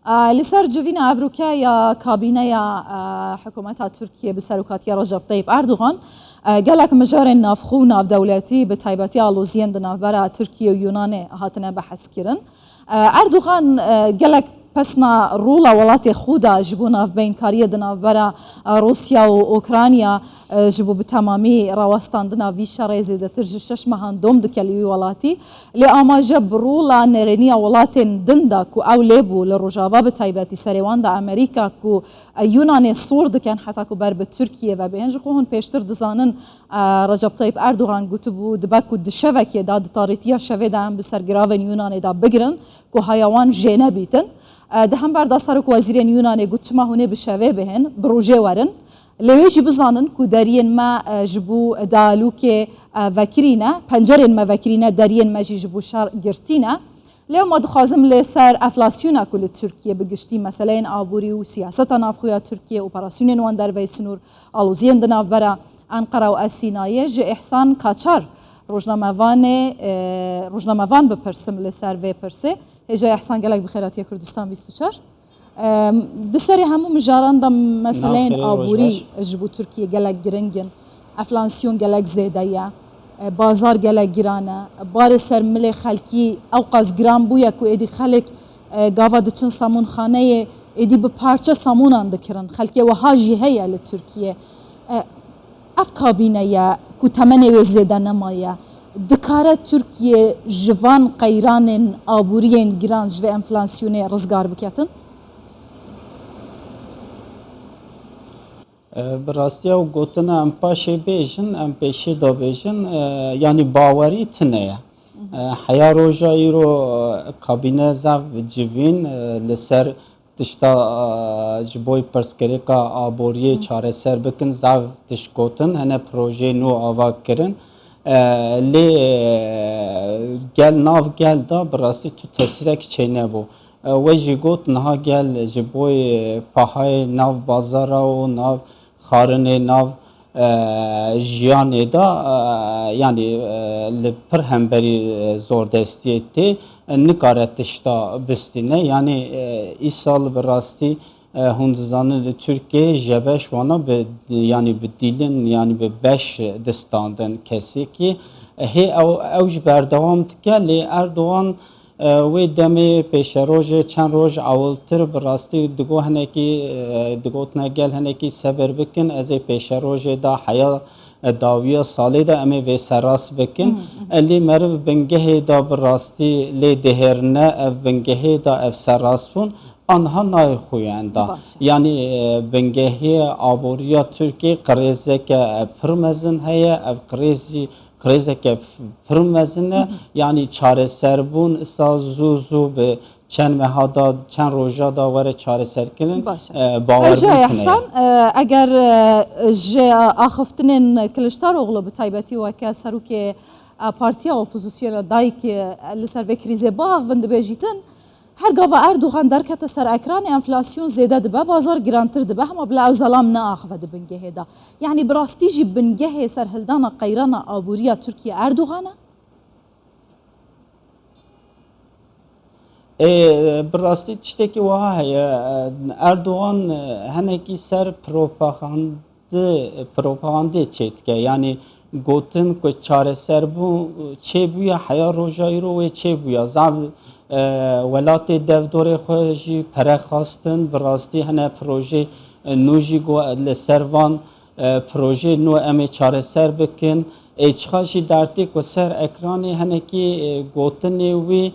لسر جوین أفروكا يا كابينة يا حكومتها تركيا بسروكات يا رجب طيب أردوغان قالك مجار نافخو ناف دولتي بتايبتي آلوزيان دناف برا تركيا ويوناني هاتنا بحث كرن أردوغان قالك پسنا رولا ولات خودا جبو ناف بین کاری دناف برا روسیا و اوکرانیا جبو بتمامی راوستان دناف ویش ریزی دتر جشش مهان دوم دکلیوی ولاتی لی آما جب رولا نرینیا ولات دندا کو او لیبو لروجاوا بتایباتی سریوان دا امریکا کو یونان صور دکن حتی کو بر بترکیه و بهنج خوهن پیشتر دزانن رجب طيب أردوغان قتبو دباكو دشبكة دا دطاريتيا شوه دا هم بسرگراون يونان دا بگرن كو هايوان جينا بيتن ده هم بردا سرک وزیرین یونانی گوت ما هونه بشوه بهن بروجه ورن لویجی بزانن کو درین ما جبو دالو که وکرینه پنجرین ما وکرینه درین ما جبو شر گرتینه لو ما دخوازم لسر افلاسیونا کل ترکیه بگشتی مثلا این آبوری و سیاست نافخویا ترکیه اپراسیون وان در ویسنور آلوزین دناف برا انقره و اسینایه ج احسان کاچار روزنامه‌وان بپرسم لسر و پرسه هجای احسان گلک بخیراتی کردستان 24 دسری همو مجاران دم مثلا آبوری جبو ترکیه گلک گرنگن افلاسیون گلک زیده یا بازار گلک گرانه بار سر مل خلکی او قاز گران بویا کو ادی خلک گاوا دچن سامون خانه ادی به پارچه سامون اندکرن خلکی و هاجی هیا لترکیه اف کابینه یا کو تمنه و زیده نمایا دکاره ترکیه جوان قیران آبورین گرانج و انفلاسیونه رزگار بکتن؟ براستی او گوتنا ام پاشه بیجن ام پیشه دا بیجن یعنی باوری تنه حیا روژایی رو کابینه زف جوین لسر تشتا جبوی پرسکری که آبوری چاره سر بکن زف تش گوتن هنه پروژه نو آوا کرن لی گل ناو گل دا براستی تو تسیرک چینه بو و جی گوت نها گل جبوی پاهای ناو بازارا و ناو خارنه ناو جیانه دا یعنی لپر همبری زور دستیتی نکارت تشتا بستینه یعنی ای سال براستی هندزانه Türkiye jebeş vana be yani be dilin yani be 5 distandan kesi ki he ev berdavam tikeli Erdoğan ve demi peşeroje çen roj avultir birasti digo haneki digotna gel haneki sever bikin ez peşeroje da haya daviya salı da eme ve seras bikin eli merv bengehe da birasti le deherne ev bengehe da ev serasfun آنها نایخویند یعنی بنگهی آبوریا ترکی قریزه که پرمزن هیا اف قریزه که پرمزنه یعنی چاره سربون اسا زو به چند مهادا چند روزا داور چاره سر کنن باور جای احسان اگر جه آخفتنین کلشتار اغلو به تایبتی و که سرو که پارتیا اپوزیسیون دایی که لسر و کریزه باغ وند بیجیتن هر گاوا اردوغان درکت سر اکران انفلاسیون زیده دبه بازار گرانتر دبه هم بلا ظلام نه آخوه بنگه دا یعنی براستی جی بنگه سر هلدان قیران آبوریا ترکیه اردوغانه؟ براستی تشتکی وها هیا اردوغان هنکی سر پروپاگانده چیتکه یعنی گوتن که چاره سر بو چه بویا حیا روژایی رو و چه بویا زعب ولات دفتر خوشی پرخواستن براستی هنه پروژه نوجی گو لسروان پروژه نو امی چاره سر بکن ایچخاشی درتی که سر اکرانی هنه کی گوتنی وی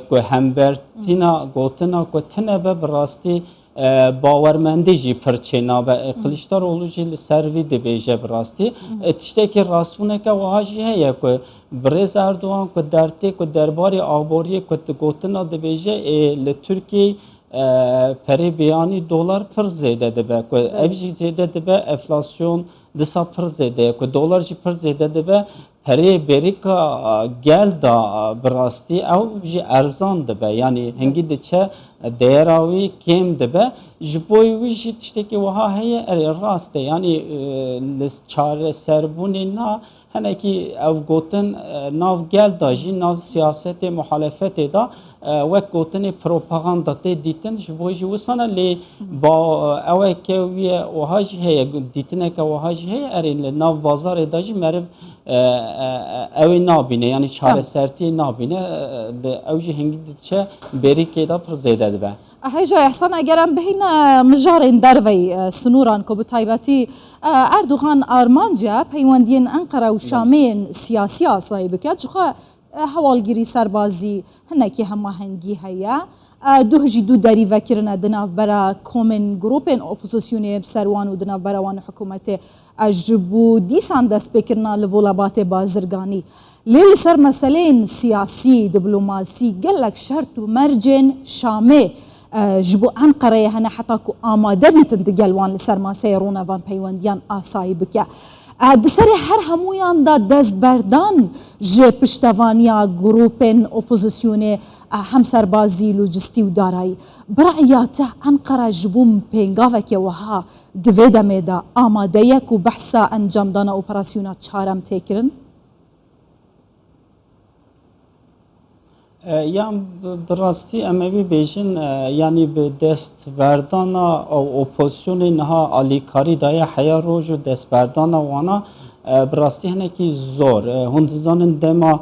که همبرتینا گوتنا که تنه به براستی باورمندی جی پرچینا و کلیشتار اولوژی سروی دبیجه براستی تشته که راستونه که واجی هیا که برز اردوغان که درتی که درباری آبوری که گوتنا دبیجه لترکی پری بیانی دلار پر زیده دبه که اوجی زیده دبه enflasyon disa پر زیده که دلار جی پر زیده دبه هری بریکا گل دا براستی او جی ارزان دبه یعنی هنگی دچه دیراوی کم دبه جبوی وی جی تشتکی وها هی اری راسته یعنی چاره سربونی نا هنکی او گوتن ناو گل دا جی ناو سیاست محالفت دا وک گوتن پروپاگاندا تی دیتن جبوی جی وسانه لی با او که وی وها جی هی دیتنه که وها جی هی اری ناو بازار دا جی مرف اوی نابینه یعنی چاره سرتی نابینه اوجی هنگی چه بری که دا پر زیده دبه هیجا احسان اگرم بهین مجارین دروی سنوران کو بتایبتی اردوغان آرمانجا پیوندین انقره و شامین سیاسی آسایی بکد جخوا هوالگیری سربازی هنکی هماهنگی هیا دو هجی دو دری وکرنا دناف برا کومن گروپن اپوزیسیونی بسروان و دناف برا وان حکومت اجبو دیسان دست بکرنا لولابات بازرگانی لیل سر مسئلین سیاسی دبلوماسی گلک شرط و مرجن شامه جبو انقره هنه حتی که آماده بیتن دگلوان لسر ما سیرون وان پیوندیان آسایی بکه دسر هر همویان دا دست بردان جه پشتوانیا گروپن اپوزیسیون همسربازی لوجستی و دارایی برایاته انقره جبو پینگاوه که وها دویده میده آماده یک و بحثا انجام دانا اپراسیونا چارم تکرن؟ یان براستی اموی بیشن یعنی به دست بردن او اپوزیسیون نها آلیکاری دای حیا روز و دست بردن وانا براستی هنه کی زور هند زنن دما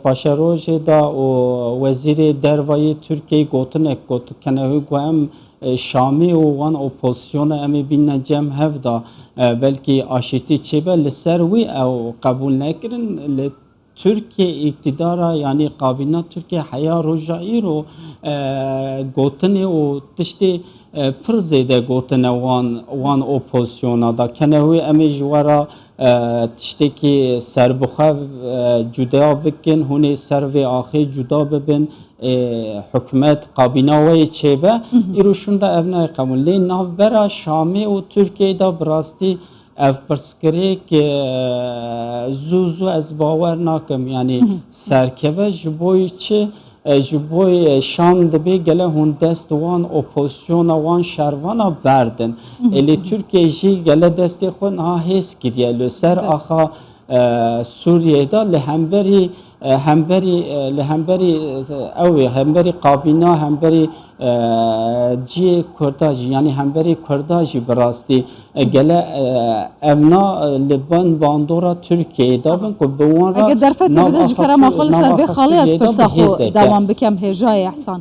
پاش روز دا و وزیر دروایی ترکیه گوتنک گوت کنه گویم شامی و وان اپوزیسیون امی بین جم هفدا بلکه آشتی چه به لسر وی او قبول نکرن Türkiye iktidara yani kabine Türkiye haya rojayi ro gotene o tişte pır zede gotene wan opozisyona da kenevi emi jwara tişteki serbuxev cuda bikin huni serve axi cuda bibin hükümet kabine ve çebe iruşunda evnay kabul le navbera Şami o Türkiye'de brasti ev perskeri ki zuzu ez bawer nakim yani serkeve ji boy çi ji boy Şam dibe gele hûn dest wan opozisyona wan şervana berdin eli Türkiye jî gele destê xwe niha hês kiriye li ser axa Suriye'de li hemberî ew hemberî kabîna hemberî ciyê Kurda jî yani hemberî Kurda jî bi rastî gele evna li ban bandora Türkiye'ye dabin ku bi wan اگه درفت بده جکرا ماخول سر به خالی از پرسخو دوام بکم هجای احسان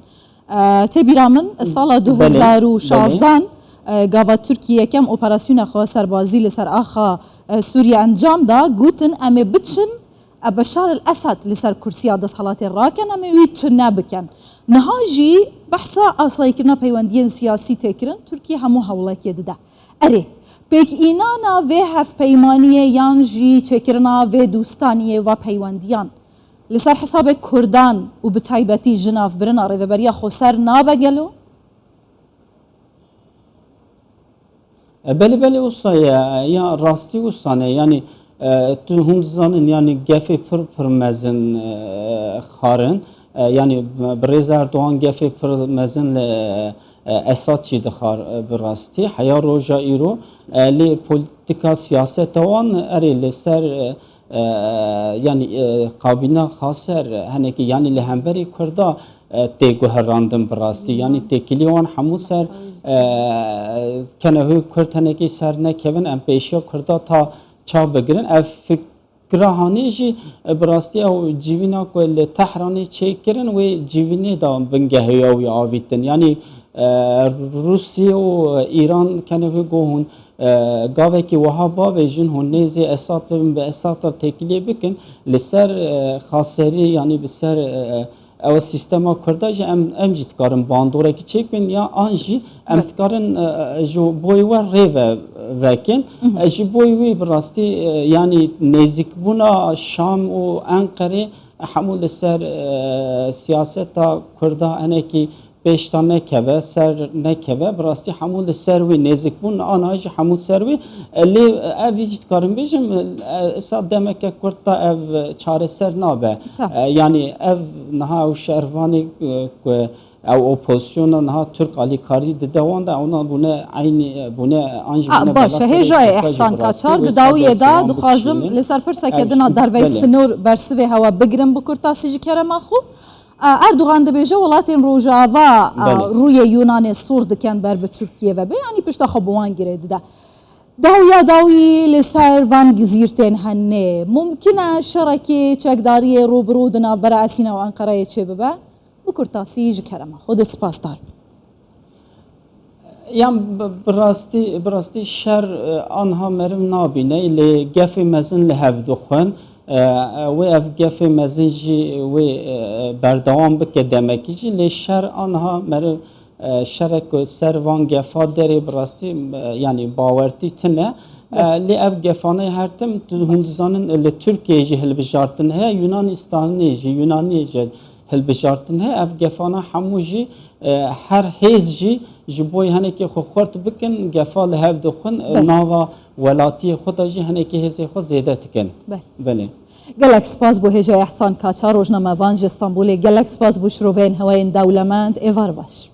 تبیرامن سال 2016 گاوا ترکیه کم اپراسیون خوا سربازی لسر آخا سوریه انجام دا گوتن امی بچن بشار الاسد لسر کرسی دست حالات راکن امی ویتنا بکن نهاجی بحثا اصلی کرنا پیوندین سیاسی تکرن ترکیه همو حولاکی ده اره پیک اینانا و هف پیمانیه یان جی چکرنا و دوستانیه و پیوندیان لسر حساب کردان و بتایبتی جناف برنا ریوبریا خسر نابگلو بله ustaya ya rasti ustane yani tu hund zanın yani gefe pır mezin xarın yani Brez Erdoğan gefe pır mezin esas çiğdi xar rasti haya roja iro li politika siyaset wan eri li ser yani kabine xaser hani ki yani li hemberi Kurda te guherrandım rasti yani tekili wan hamu ser kenevü Kurd hani ki ser ne kevin em peşiya Kurda ta çav begirin ev fikra jî براستی او جیوینا کو له تهرانی چیکرن و جیوینی دا بنگهیا و آویتن یعنی روسیه و ایران کنه گوهن گاوه کی وها با وجن هون نزی اسات به اسات تکلیه بکن لسر خاصری یعنی بسر او سیستما کرداج ام جیت کارن باندوره کی چیکن یا انجی ام کارن جو بوی و ریو وکن جی بوی وی براستی yani نزدیک بونا شام و انقره حمول سر سیاست کردا انه کی 5 تا نکبه سر نکبه براستی همون سروی نزدیک بون آنهایش همون سروی لی اویجت کارم بیشم اصلا دمک کرتا اف چاره سر نابه یعنی اف نها و شهروانی او اپوزیسیون نها ترک علی کاری دوان ده اونا بونه عینی بونه آنج بونه باشه هجای احسان کاچار داویه دا دخوازم لسر پرسا کدنا دروی سنور برسوی هوا بگرم بکرتا سیجی کرم آخو اردوغان دبیجه ولاتین روجاوا روی یونان سور دکن بر به ترکیه و به یعنی پشت خبوان گرید ده داوی لسر وان گزیرتین هنه ممکنه شرکه چکداری روبرو دناف برا اسینا و انقره چه ببه بکرتا سیجی کرم خود سپاس دار یعنی براستی شر آنها مرم نابینه لی گف مزن لحف دخون و اف گف مزن جی و بردوام بکه دمکی جی لی شر آنها مرم شرک سر وان گفا داری براستی یعنی باورتی تنه لی اف گفانه هر تم هندزانن لی ترکیه جی هلبجارتن ها یونانستانی جی یونانی جی هلبجارتن ها اف گفانه همو جی هر هیز جی بوی هنه که خو خورت بکن گفا لحف دخون ناوا ولاتی خود جی هنه که هیزی خود زیده تکن بله گلک سپاس بو هجای احسان کاچار روزنامه وانج استانبولی گلک سپاس بو شروین هواین دولمند ایوار باش